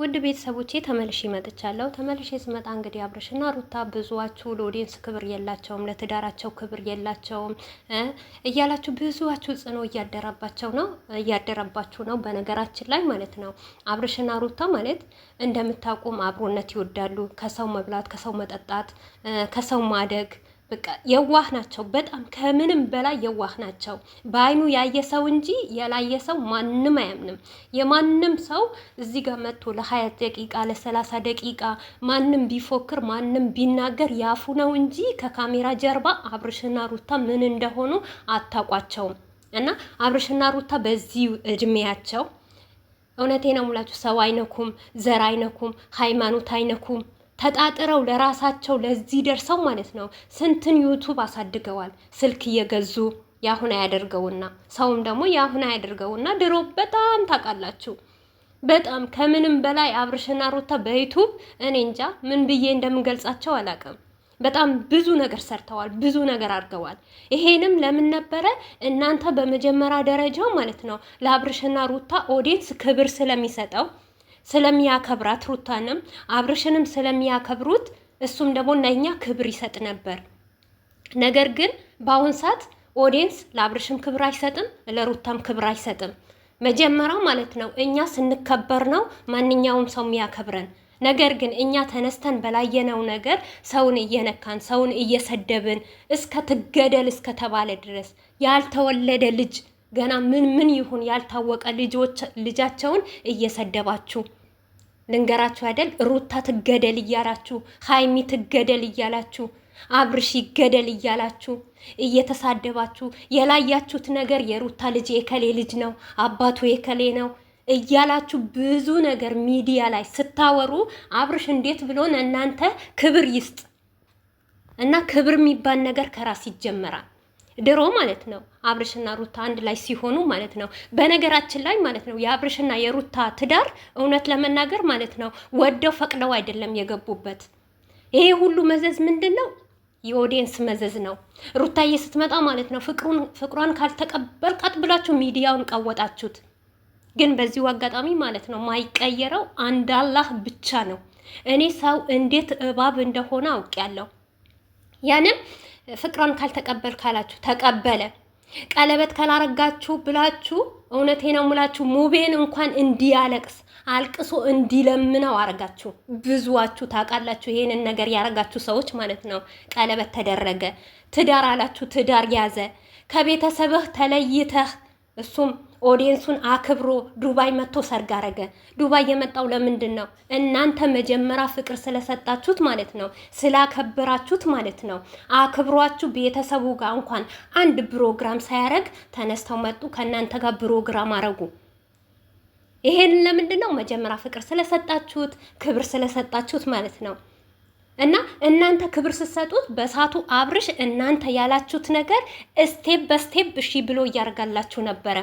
ውድ ቤተሰቦቼ ተመልሼ መጥቻለሁ። ተመልሼ ስመጣ እንግዲህ አብርሽና ሩታ ብዙዋችሁ ለኦዲየንስ ክብር የላቸውም፣ ለትዳራቸው ክብር የላቸውም እያላችሁ ብዙዋችሁ ጽኖ እያደረባችሁ ነው። በነገራችን ላይ ማለት ነው አብርሽና ሩታ ማለት እንደምታውቁም አብሮነት ይወዳሉ። ከሰው መብላት፣ ከሰው መጠጣት፣ ከሰው ማደግ በቃ የዋህ ናቸው። በጣም ከምንም በላይ የዋህ ናቸው። በአይኑ ያየ ሰው እንጂ ያላየ ሰው ማንም አያምንም። የማንም ሰው እዚህ ጋር መጥቶ ለ20 ደቂቃ ለ30 ደቂቃ ማንም ቢፎክር ማንም ቢናገር ያፉ ነው እንጂ ከካሜራ ጀርባ አብርሽና ሩታ ምን እንደሆኑ አታውቋቸውም። እና አብርሽና ሩታ በዚህ እድሜያቸው እውነቴ ነው ሙላችሁ ሰው አይነኩም፣ ዘር አይነኩም፣ ሃይማኖት አይነኩም። ተጣጥረው ለራሳቸው ለዚህ ደርሰው ማለት ነው ስንትን ዩቱብ አሳድገዋል። ስልክ እየገዙ ያሁን ያደርገውና ሰውም ደግሞ ያሁን ያደርገውና ድሮ በጣም ታውቃላችሁ። በጣም ከምንም በላይ አብርሽና ሩታ በዩቱብ እኔ እንጃ ምን ብዬ እንደምገልጻቸው አላውቅም። በጣም ብዙ ነገር ሰርተዋል፣ ብዙ ነገር አድርገዋል። ይሄንም ለምን ነበረ እናንተ በመጀመሪያ ደረጃው ማለት ነው ለአብርሽና ሩታ ኦዲየንስ ክብር ስለሚሰጠው ስለሚያከብራት ሩታንም አብርሽንም ስለሚያከብሩት እሱም ደግሞ ለኛ ክብር ይሰጥ ነበር። ነገር ግን በአሁን ሰዓት ኦዲየንስ ለአብርሽም ክብር አይሰጥም፣ ለሩታም ክብር አይሰጥም። መጀመሪያ ማለት ነው እኛ ስንከበር ነው ማንኛውም ሰው የሚያከብረን። ነገር ግን እኛ ተነስተን በላየነው ነገር ሰውን እየነካን ሰውን እየሰደብን እስከ ትገደል እስከ ተባለ ድረስ ያልተወለደ ልጅ ገና ምን ይሁን ያልታወቀ ልጃቸውን እየሰደባችሁ ልንገራችሁ አይደል? ሩታ ትገደል እያላችሁ፣ ሃይሚ ትገደል እያላችሁ፣ አብርሽ ይገደል እያላችሁ እየተሳደባችሁ የላያችሁት ነገር የሩታ ልጅ የከሌ ልጅ ነው፣ አባቱ የከሌ ነው እያላችሁ ብዙ ነገር ሚዲያ ላይ ስታወሩ አብርሽ እንዴት ብሎን እናንተ ክብር ይስጥ እና ክብር የሚባል ነገር ከራስ ይጀመራል። ድሮ ማለት ነው አብርሽና ሩታ አንድ ላይ ሲሆኑ ማለት ነው። በነገራችን ላይ ማለት ነው የአብርሽና የሩታ ትዳር እውነት ለመናገር ማለት ነው ወደው ፈቅደው አይደለም የገቡበት። ይሄ ሁሉ መዘዝ ምንድን ነው? የኦዲየንስ መዘዝ ነው። ሩታዬ ስትመጣ ማለት ነው ፍቅሯን ካልተቀበልካት ብላችሁ ሚዲያውን ቀወጣችሁት። ግን በዚሁ አጋጣሚ ማለት ነው ማይቀየረው አንድ አላህ ብቻ ነው። እኔ ሰው እንዴት እባብ እንደሆነ አውቄያለሁ። ያንም ፍቅሯን ካልተቀበል ካላችሁ ተቀበለ። ቀለበት ካላረጋችሁ ብላችሁ እውነቴ ነው ሙላችሁ ሙቤን እንኳን እንዲያለቅስ አልቅሶ እንዲለምነው አረጋችሁ። ብዙዋችሁ ታውቃላችሁ ይሄንን ነገር ያረጋችሁ ሰዎች ማለት ነው። ቀለበት ተደረገ፣ ትዳር አላችሁ፣ ትዳር ያዘ፣ ከቤተሰብህ ተለይተህ እሱም ኦዲየንሱን አክብሮ ዱባይ መጥቶ ሰርግ አረገ። ዱባይ የመጣው ለምንድን ነው? እናንተ መጀመሪያ ፍቅር ስለሰጣችሁት ማለት ነው፣ ስላከበራችሁት ማለት ነው። አክብሯችሁ ቤተሰቡ ጋር እንኳን አንድ ፕሮግራም ሳያረግ ተነስተው መጡ፣ ከእናንተ ጋር ፕሮግራም አረጉ። ይሄን ለምንድን ነው? መጀመሪያ ፍቅር ስለሰጣችሁት፣ ክብር ስለሰጣችሁት ማለት ነው። እና እናንተ ክብር ስትሰጡት በሳቱ አብርሽ እናንተ ያላችሁት ነገር ስቴፕ በስቴፕ እሺ ብሎ እያደረጋላችሁ ነበረ።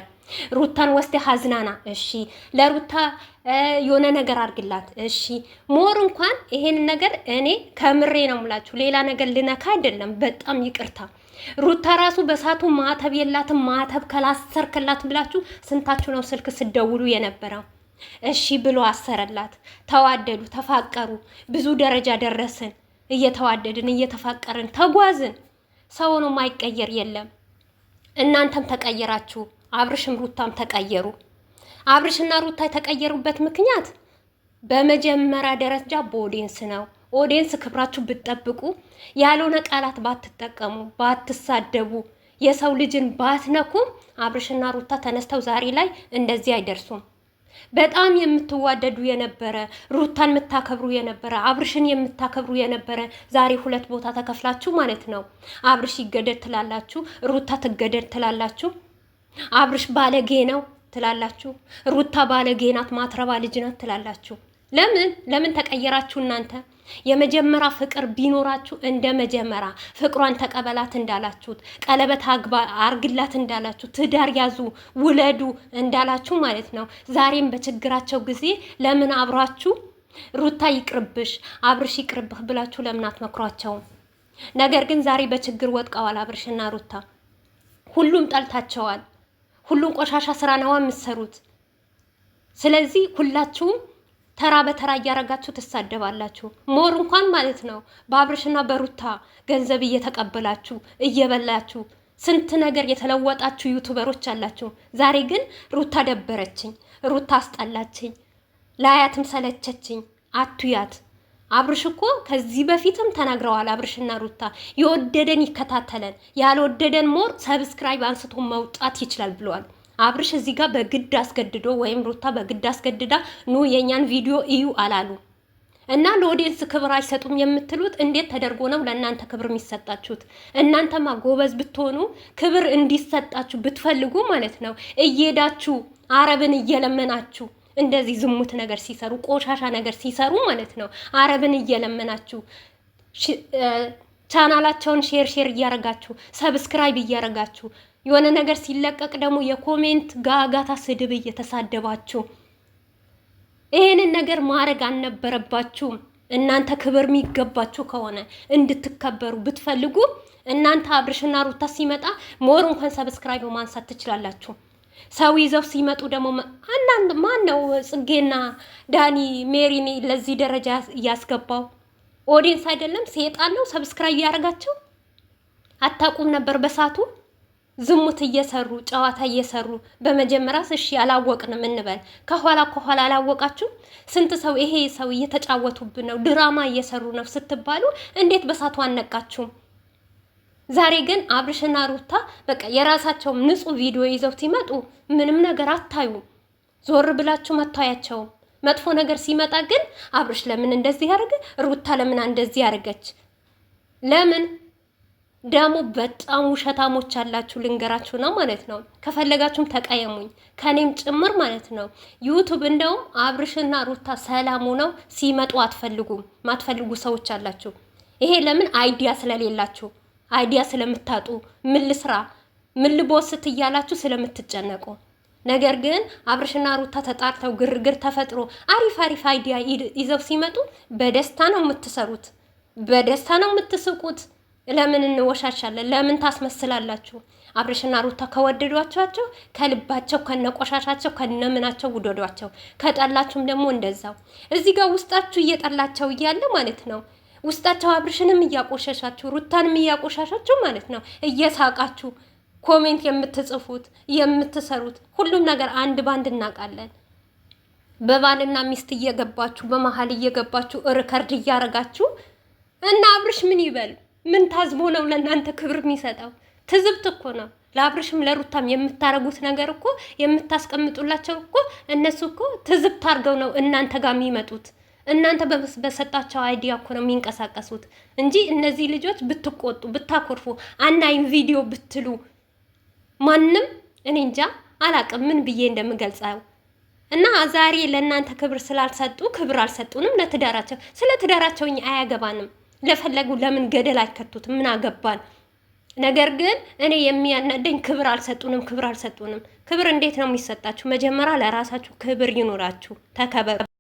ሩታን ወስደ ሀዝናና እሺ፣ ለሩታ የሆነ ነገር አድርግላት እሺ። ሞር እንኳን ይሄን ነገር እኔ ከምሬ ነው የምላችሁ፣ ሌላ ነገር ልነካ አይደለም። በጣም ይቅርታ። ሩታ ራሱ በሳቱ ማተብ የላትም። ማተብ ከላሰርክላት ብላችሁ ስንታችሁ ነው ስልክ ስደውሉ የነበረው? እሺ ብሎ አሰረላት። ተዋደዱ፣ ተፋቀሩ፣ ብዙ ደረጃ ደረስን። እየተዋደድን እየተፋቀርን ተጓዝን። ሰው ነው ማይቀየር የለም። እናንተም ተቀየራችሁ፣ አብርሽም ሩታም ተቀየሩ። አብርሽና ሩታ የተቀየሩበት ምክንያት በመጀመሪያ ደረጃ በኦዲየንስ ነው። ኦዲየንስ ክብራችሁ ብትጠብቁ፣ ያልሆነ ቃላት ባትጠቀሙ፣ ባትሳደቡ፣ የሰው ልጅን ባትነኩ አብርሽና ሩታ ተነስተው ዛሬ ላይ እንደዚህ አይደርሱም። በጣም የምትዋደዱ የነበረ ሩታን የምታከብሩ የነበረ አብርሽን የምታከብሩ የነበረ ዛሬ ሁለት ቦታ ተከፍላችሁ ማለት ነው። አብርሽ ይገደድ ትላላችሁ፣ ሩታ ትገደድ ትላላችሁ። አብርሽ ባለጌ ነው ትላላችሁ፣ ሩታ ባለጌ ናት፣ ማትረባ ልጅ ናት ትላላችሁ። ለምን ተቀየራችሁ እናንተ? የመጀመሪያ ፍቅር ቢኖራችሁ እንደ መጀመሪያ ፍቅሯን ተቀበላት እንዳላችሁት፣ ቀለበት አርግላት እንዳላችሁ፣ ትዳር ያዙ ውለዱ እንዳላችሁ ማለት ነው። ዛሬም በችግራቸው ጊዜ ለምን አብራችሁ ሩታ ይቅርብሽ አብርሽ ይቅርብህ ብላችሁ ለምን አትመክሯቸውም? ነገር ግን ዛሬ በችግር ወጥቀዋል አብርሽና ሩታ። ሁሉም ጠልታቸዋል። ሁሉም ቆሻሻ ስራ ነው የምትሰሩት። ስለዚህ ሁላችሁም ተራ በተራ እያረጋችሁ ትሳደባላችሁ። ሞር እንኳን ማለት ነው በአብርሽና በሩታ ገንዘብ እየተቀበላችሁ እየበላችሁ ስንት ነገር የተለወጣችሁ ዩቱበሮች አላችሁ። ዛሬ ግን ሩታ ደበረችኝ፣ ሩታ አስጠላችኝ፣ ላያትም ሰለቸችኝ አቱያት። አብርሽ እኮ ከዚህ በፊትም ተናግረዋል። አብርሽና ሩታ የወደደን ይከታተለን፣ ያልወደደን ሞር ሰብስክራይብ አንስቶ መውጣት ይችላል ብለዋል። አብርሽ እዚህ ጋር በግድ አስገድዶ ወይም ሩታ በግድ አስገድዳ ኑ የኛን ቪዲዮ እዩ አላሉ እና ለኦዲየንስ ክብር አይሰጡም የምትሉት እንዴት ተደርጎ ነው ለእናንተ ክብር የሚሰጣችሁት? እናንተማ ጎበዝ ብትሆኑ ክብር እንዲሰጣችሁ ብትፈልጉ ማለት ነው እየሄዳችሁ አረብን እየለመናችሁ እንደዚህ ዝሙት ነገር ሲሰሩ ቆሻሻ ነገር ሲሰሩ ማለት ነው አረብን እየለመናችሁ ቻናላቸውን ሼር እያረጋችሁ ሰብስክራይብ እያረጋችሁ የሆነ ነገር ሲለቀቅ ደግሞ የኮሜንት ጋጋታ ስድብ እየተሳደባችሁ ይሄንን ነገር ማድረግ አልነበረባችሁም። እናንተ ክብር የሚገባችሁ ከሆነ እንድትከበሩ ብትፈልጉ እናንተ አብርሽና ሩታ ሲመጣ ሞር እንኳን ሰብስክራይብ ማንሳት ትችላላችሁ። ሰው ይዘው ሲመጡ ደግሞ አንዳንድ ማን ነው ጽጌና ዳኒ ሜሪኒ ለዚህ ደረጃ እያስገባው? ኦዲየንስ አይደለም ሴጣን ነው ሰብስክራይብ ያደርጋቸው። አታውቁም ነበር በሳቱ ዝሙት እየሰሩ ጨዋታ እየሰሩ በመጀመሪያስ እሺ አላወቅንም እንበል። ከኋላ አላወቃችሁ? ስንት ሰው ይሄ ሰው እየተጫወቱብን ነው ድራማ እየሰሩ ነው ስትባሉ እንዴት በሳቱ አነቃችሁም? ዛሬ ግን አብርሽና ሩታ በቃ የራሳቸው ንጹህ ቪዲዮ ይዘው ሲመጡ ምንም ነገር አታዩ። ዞር ብላችሁ መታያቸው። መጥፎ ነገር ሲመጣ ግን አብርሽ ለምን እንደዚህ ያደርገ፣ ሩታ ለምን እንደዚህ ያደርገች? ለምን ደግሞ በጣም ውሸታሞች አላችሁ። ልንገራችሁ ነው ማለት ነው። ከፈለጋችሁም ተቀየሙኝ ከኔም ጭምር ማለት ነው። ዩቱብ እንደውም አብርሽና ሩታ ሰላሙ ነው ሲመጡ አትፈልጉም። ማትፈልጉ ሰዎች አላችሁ። ይሄ ለምን አይዲያ ስለሌላችሁ፣ አይዲያ ስለምታጡ፣ ምን ልስራ ምን ልቦስት እያላችሁ ስለምትጨነቁ። ነገር ግን አብርሽና ሩታ ተጣርተው ግርግር ተፈጥሮ አሪፍ አይዲያ ይዘው ሲመጡ በደስታ ነው የምትሰሩት፣ በደስታ ነው የምትስቁት። ለምን እንወሻሻለን? ለምን ታስመስላላችሁ? አብርሽና ሩታ ከወደዷቸው ከልባቸው ከነቆሻሻቸው ከነምናቸው ውደዷቸው። ከጠላችሁም ደግሞ እንደዛው። እዚህ ጋር ውስጣችሁ እየጠላቸው እያለ ማለት ነው ውስጣቸው አብርሽንም እያቆሸሻችሁ ሩታንም እያቆሻሻችሁ ማለት ነው እየሳቃችሁ ኮሜንት የምትጽፉት የምትሰሩት ሁሉም ነገር አንድ ባንድ እናውቃለን። በባልና ሚስት እየገባችሁ በመሀል እየገባችሁ ሪከርድ እያረጋችሁ እና አብርሽ ምን ይበል? ምን ታዝቦ ነው ለእናንተ ክብር የሚሰጠው? ትዝብት እኮ ነው። ለአብርሽም ለሩታም የምታረጉት ነገር እኮ የምታስቀምጡላቸው እኮ እነሱ እኮ ትዝብት አድርገው ነው እናንተ ጋር የሚመጡት። እናንተ በሰጣቸው አይዲያ እኮ ነው የሚንቀሳቀሱት እንጂ እነዚህ ልጆች ብትቆጡ ብታኮርፉ አናይም ቪዲዮ ብትሉ ማንም እኔ እንጃ አላቅም ምን ብዬ እንደምገልጸው። እና ዛሬ ለእናንተ ክብር ስላልሰጡ ክብር አልሰጡንም ለትዳራቸው። ስለ ትዳራቸው እኛ አያገባንም። ለፈለጉ ለምን ገደል አይከቱትም? ምን አገባን? ነገር ግን እኔ የሚያናደኝ ክብር አልሰጡንም። ክብር እንዴት ነው የሚሰጣችሁ? መጀመሪያ ለራሳችሁ ክብር ይኖራችሁ፣ ተከበሩ።